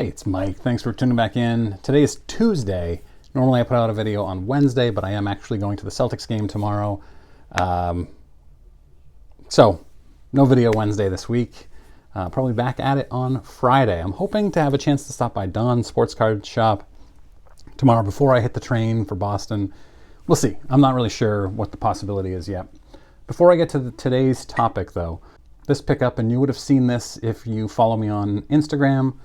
Hey, it's Mike. Thanks for tuning back in. Today is Tuesday. Normally I put out a video on Wednesday, but I am actually going to the Celtics game tomorrow. So, no video Wednesday this week. Probably back at it on Friday. I'm hoping to have a chance to stop by Don's Sports Card Shop tomorrow before I hit the train for Boston. We'll see. I'm not really sure what the possibility is yet. Before I get to today's topic, though, this pickup, and you would have seen this if you follow me on Instagram,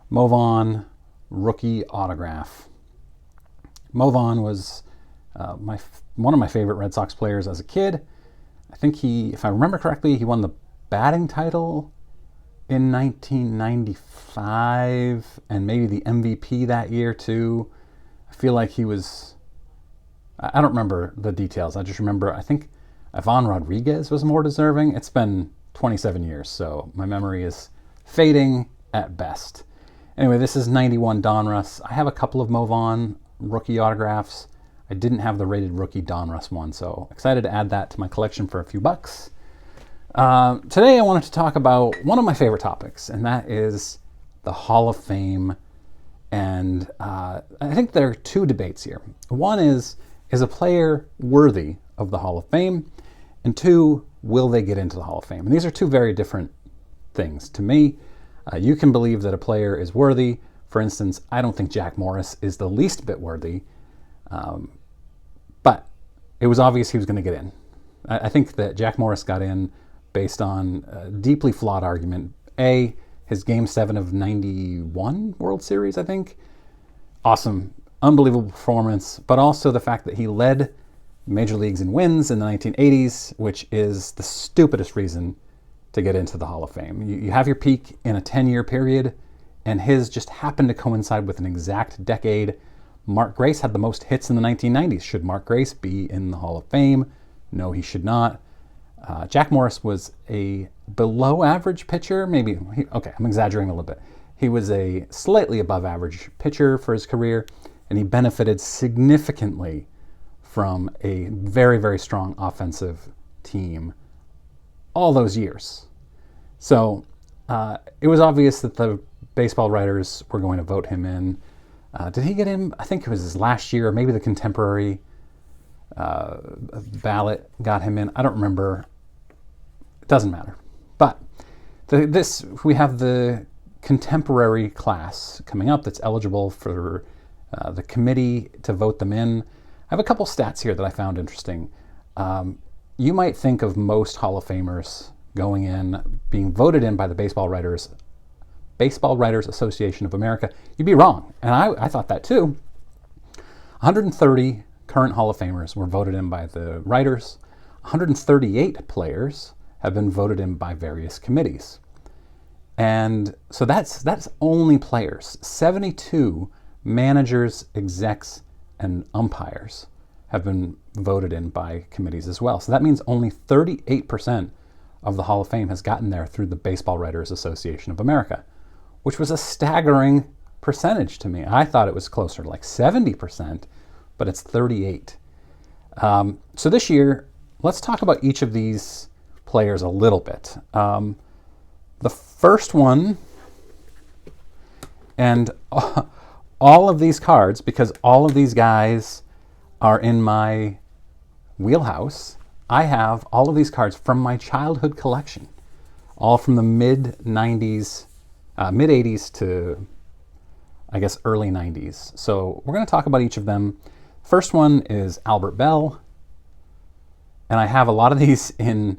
Movon rookie autograph. Movon was one of my favorite Red Sox players as a kid. I think if I remember correctly, he won the batting title in 1995 and maybe the MVP that year too. I feel like he was, I don't remember the details. I just remember, I think Ivan Rodriguez was more deserving. It's been 27 years, so my memory is fading at best. Anyway, this is 91 Donruss. I have a couple of Movon rookie autographs. I didn't have the rated rookie Donruss one, so excited to add that to my collection for a few bucks. Today I wanted to talk about one of my favorite topics, and that is the Hall of Fame. And I think there are two debates here. One is a player worthy of the Hall of Fame? And two, will they get into the Hall of Fame? And these are two very different things to me. You can believe that a player is worthy. For instance, I don't think Jack Morris is the least bit worthy, but it was obvious he was going to get in. I think that Jack Morris got in based on a deeply flawed argument. A, his Game 7 of 91 World Series, I think. Awesome, unbelievable performance, but also the fact that he led Major Leagues in wins in the 1980s, which is the stupidest reason to get into the Hall of Fame. You have your peak in a 10-year period, and his just happened to coincide with an exact decade. Mark Grace had the most hits in the 1990s. Should Mark Grace be in the Hall of Fame? No, he should not. Jack Morris was a below-average pitcher. Okay, I'm exaggerating a little bit. He was a slightly above-average pitcher for his career, and he benefited significantly from a very, very strong offensive team all those years. So it was obvious that the baseball writers were going to vote him in. Did he get in? I think it was his last year, or maybe the contemporary ballot got him in. I don't remember. It doesn't matter. But we have the contemporary class coming up that's eligible for the committee to vote them in. I have a couple stats here that I found interesting. You might think of most Hall of Famers going in, being voted in by the Baseball Writers Association of America. You'd be wrong, and I thought that too. 130 current Hall of Famers were voted in by the writers. 138 players have been voted in by various committees. And so that's only players. 72 managers, execs, and umpires have been voted in by committees as well. So that means only 38% of the Hall of Fame has gotten there through the Baseball Writers Association of America, which was a staggering percentage to me. I thought it was closer to like 70%, but it's 38. So this year, let's talk about each of these players a little bit. The first one, and all of these cards, because all of these guys are in my wheelhouse, I have all of these cards from my childhood collection, all from the mid-80s to, I guess, early 90s. So we're going to talk about each of them. First one is Albert Bell, and I have a lot of these in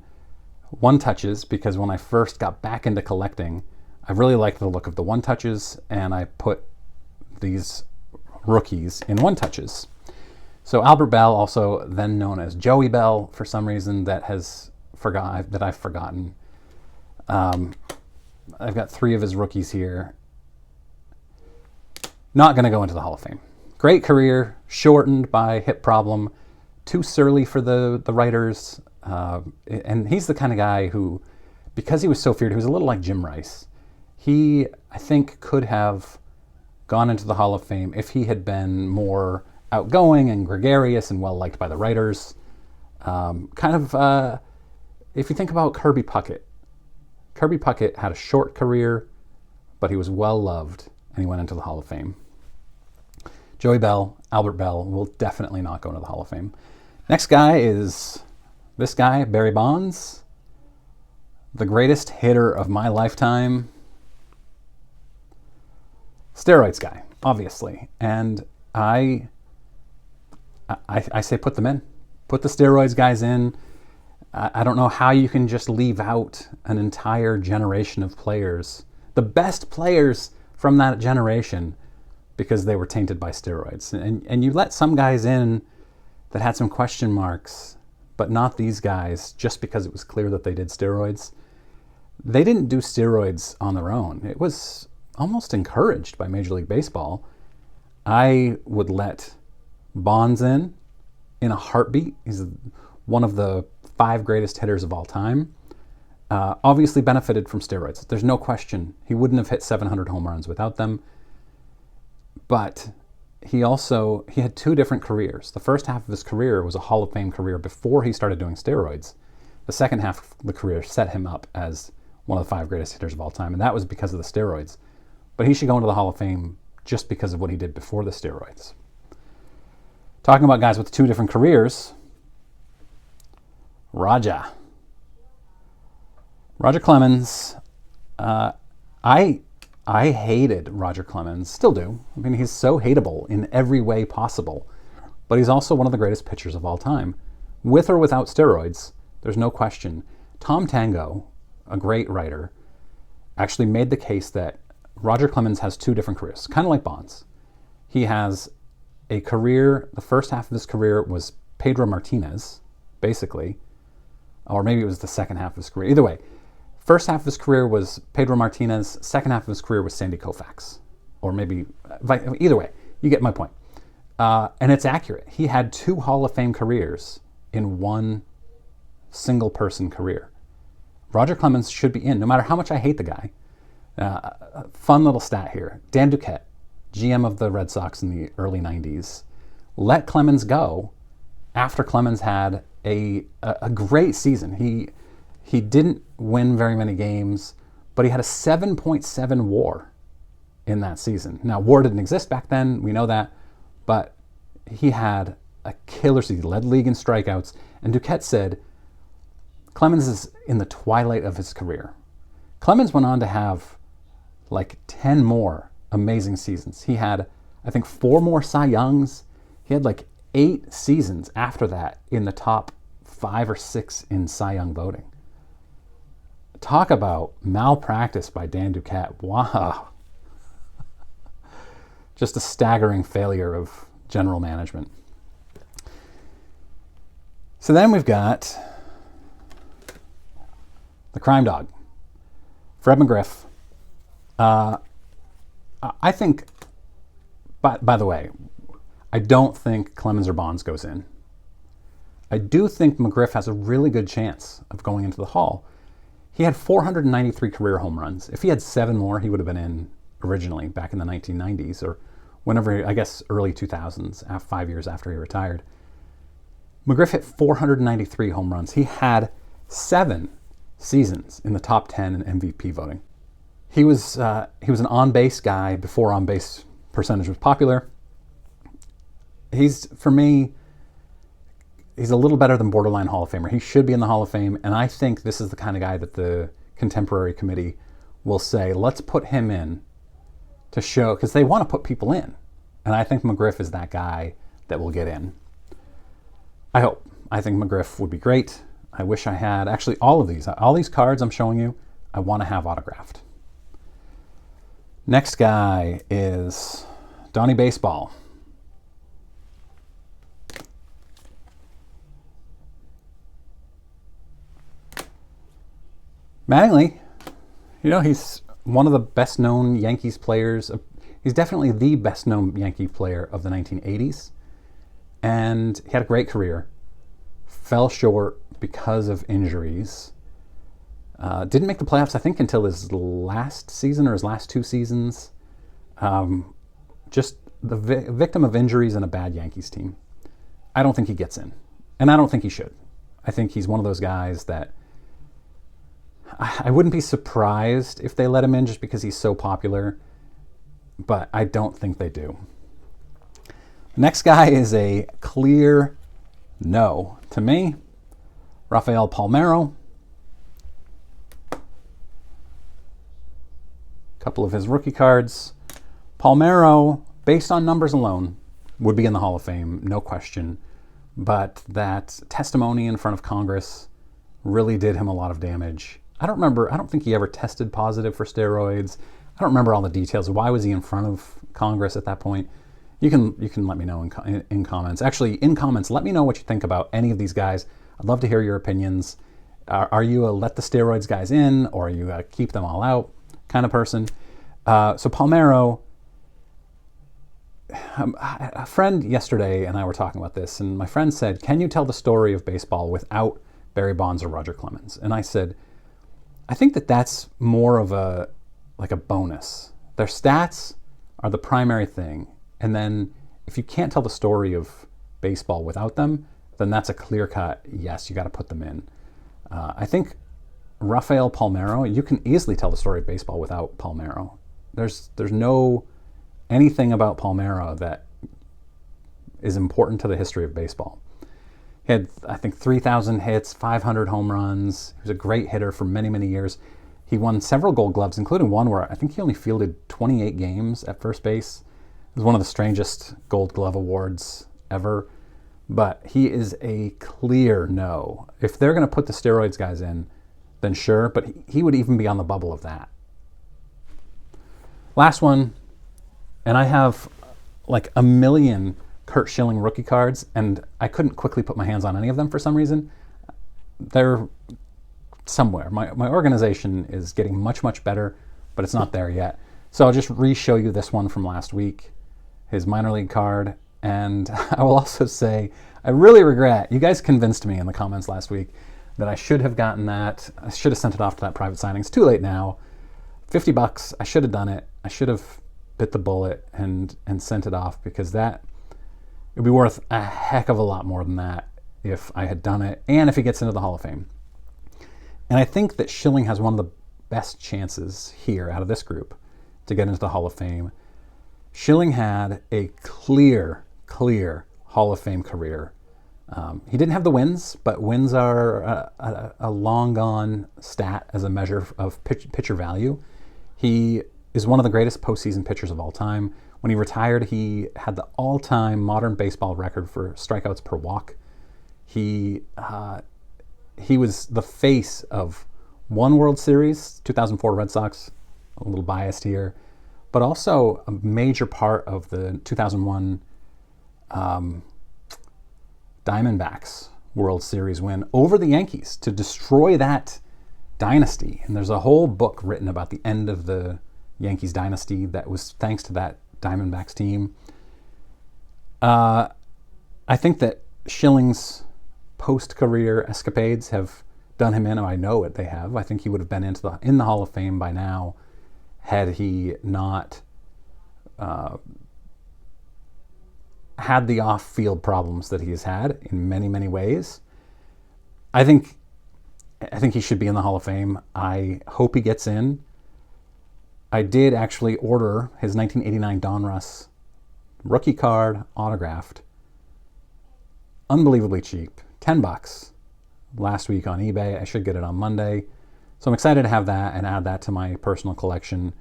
one-touches because when I first got back into collecting, I really liked the look of the one-touches, and I put these rookies in one-touches. So Albert Bell, also then known as Joey Bell for some reason that I've forgotten. I've got 3 of his rookies here. Not going to go into the Hall of Fame. Great career, shortened by hip problem, too surly for the writers. And he's the kind of guy who, because he was so feared, he was a little like Jim Rice. He, I think, could have gone into the Hall of Fame if he had been more outgoing and gregarious and well-liked by the writers. If you think about Kirby Puckett had a short career, but he was well-loved and he went into the Hall of Fame. Joey Bell, Albert Bell, will definitely not go into the Hall of Fame. Next guy is this guy, Barry Bonds, the greatest hitter of my lifetime. Steroids guy, obviously. And I say put them in. Put the steroids guys in. I don't know how you can just leave out an entire generation of players, the best players from that generation, because they were tainted by steroids. And you let some guys in that had some question marks, but not these guys, just because it was clear that they did steroids. They didn't do steroids on their own. It was almost encouraged by Major League Baseball. I would let Bonds in a heartbeat. He's one of the 5 greatest hitters of all time. Obviously benefited from steroids. There's no question. He wouldn't have hit 700 home runs without them. But he had 2 different careers. The first half of his career was a Hall of Fame career before he started doing steroids. The second half of the career set him up as one of the 5 greatest hitters of all time, and that was because of the steroids. But he should go into the Hall of Fame just because of what he did before the steroids. Talking about guys with 2 different careers, Roger Clemens. I hated Roger Clemens, still do. I mean, he's so hateable in every way possible. But he's also one of the greatest pitchers of all time. With or without steroids, there's no question. Tom Tango, a great writer, actually made the case that Roger Clemens has 2 different careers, kind of like Bonds. He has a career, the first half of his career was Pedro Martinez, basically, or maybe it was the second half of his career. Either way, first half of his career was Pedro Martinez, second half of his career was Sandy Koufax, or maybe, either way, you get my point. And it's accurate. He had 2 Hall of Fame careers in one single person career. Roger Clemens should be in, no matter how much I hate the guy. Fun little stat here. Dan Duquette, GM of the Red Sox in the early 90s, let Clemens go after Clemens had a great season. He didn't win very many games, but he had a 7.7 WAR in that season. Now, WAR didn't exist back then, we know that, but he had a killer season. He led the league in strikeouts, and Duquette said, Clemens is in the twilight of his career. Clemens went on to have like 10 more amazing seasons. He had, I think, 4 more Cy Youngs. He had like 8 seasons after that in the top 5 or 6 in Cy Young voting. Talk about malpractice by Dan Duquette. Wow. Just a staggering failure of general management. So then we've got the crime dog, Fred McGriff. I think, by the way, I don't think Clemens or Bonds goes in. I do think McGriff has a really good chance of going into the Hall. He had 493 career home runs. If he had 7 more, he would have been in originally back in the 1990s or whenever, I guess, early 2000s, 5 years after he retired. McGriff hit 493 home runs. He had 7 seasons in the top 10 in MVP voting. He was an on-base guy before on-base percentage was popular. For me, he's a little better than borderline Hall of Famer. He should be in the Hall of Fame, and I think this is the kind of guy that the contemporary committee will say, let's put him in to show, because they want to put people in. And I think McGriff is that guy that will get in. I hope. I think McGriff would be great. I wish I had, actually, all these cards I'm showing you, I want to have autographed. Next guy is Donnie Baseball. Mattingly, he's one of the best-known Yankees players. He's definitely the best-known Yankee player of the 1980s. And he had a great career. Fell short because of injuries. Didn't make the playoffs, I think, until his last season or his last 2 seasons. Just the victim of injuries and a bad Yankees team. I don't think he gets in. And I don't think he should. I think he's one of those guys that I wouldn't be surprised if they let him in just because he's so popular. but I don't think they do. Next guy is a clear no to me. Rafael Palmeiro. Couple of his rookie cards. Palmeiro, based on numbers alone, would be in the Hall of Fame, no question. But that testimony in front of Congress really did him a lot of damage. I don't think he ever tested positive for steroids. I don't remember all the details. Why was he in front of Congress at that point? You can let me know in comments. Actually, in comments, let me know what you think about any of these guys. I'd love to hear your opinions. Are you a let the steroids guys in, or are you a keep them all out kind of person? So Palmeiro, a friend yesterday and I were talking about this, and my friend said, can you tell the story of baseball without Barry Bonds or Roger Clemens? And I said, I think that's more of a bonus. Their stats are the primary thing. And then if you can't tell the story of baseball without them, then that's a clear-cut, yes, you got to put them in. I think Rafael Palmeiro, you can easily tell the story of baseball without Palmeiro. There's no anything about Palmeiro that is important to the history of baseball. He had, I think, 3,000 hits, 500 home runs. He was a great hitter for many, many years. He won several Gold Gloves, including one where I think he only fielded 28 games at first base. It was one of the strangest Gold Glove awards ever. But he is a clear no. If they're going to put the steroids guys in, then sure, but he would even be on the bubble of that. Last one, and I have like a million Curt Schilling rookie cards, and I couldn't quickly put my hands on any of them for some reason. They're somewhere. My organization is getting much, much better, but it's not there yet. So I'll just re-show you this one from last week, his minor league card. And I will also say, I really regret, you guys convinced me in the comments last week that I should have gotten that. I should have sent it off to that private signing. It's too late now. $50, I should have done it. I should have bit the bullet and sent it off, because that, it would be worth a heck of a lot more than that if I had done it, and if he gets into the Hall of Fame. And I think that Schilling has one of the best chances here out of this group to get into the Hall of Fame. Schilling had a clear Hall of Fame career. He didn't have the wins, but wins are a long gone stat as a measure of pitcher value. He is one of the greatest postseason pitchers of all time. When he retired, he had the all-time modern baseball record for strikeouts per walk. He was the face of one World Series, 2004 Red Sox, a little biased here, but also a major part of the 2001 Diamondbacks World Series win over the Yankees to destroy that dynasty. And there's a whole book written about the end of the Yankees dynasty that was thanks to that Diamondbacks team. I think that Schilling's post-career escapades have done him in. I know it, they have. I think he would have been in the Hall of Fame by now had he not had the off-field problems that he has had in many, many ways. I think he should be in the Hall of Fame. I hope he gets in. I did actually order his 1989 Donruss rookie card autographed. Unbelievably cheap. $10 last week on eBay. I should get it on Monday. So I'm excited to have that and add that to my personal collection.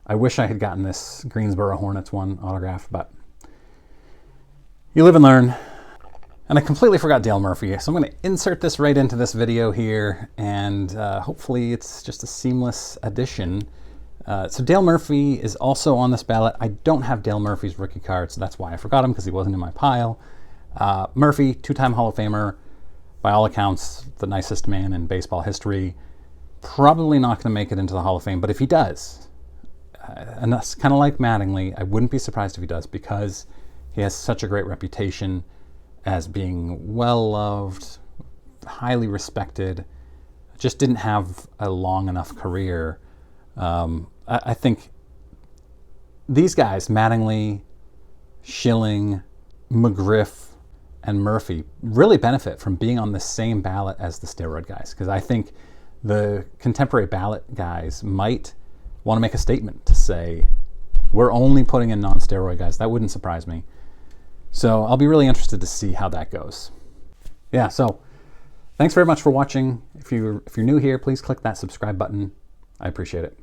I wish I had gotten this Greensboro Hornets one autographed, but you live and learn. And I completely forgot Dale Murphy, so I'm going to insert this right into this video here, and hopefully it's just a seamless addition. So Dale Murphy is also on this ballot. I don't have Dale Murphy's rookie card, so that's why I forgot him, because he wasn't in my pile. Murphy, two-time Hall of Famer, by all accounts, the nicest man in baseball history. Probably not going to make it into the Hall of Fame, but if he does, and that's kind of like Mattingly, I wouldn't be surprised if he does, because he has such a great reputation as being well-loved, highly respected, just didn't have a long enough career. I think these guys, Mattingly, Schilling, McGriff, and Murphy, really benefit from being on the same ballot as the steroid guys, because I think the contemporary ballot guys might want to make a statement to say, We're only putting in non-steroid guys. That wouldn't surprise me. So I'll be really interested to see how that goes. Yeah, so thanks very much for watching. If you're new here, please click that subscribe button. I appreciate it.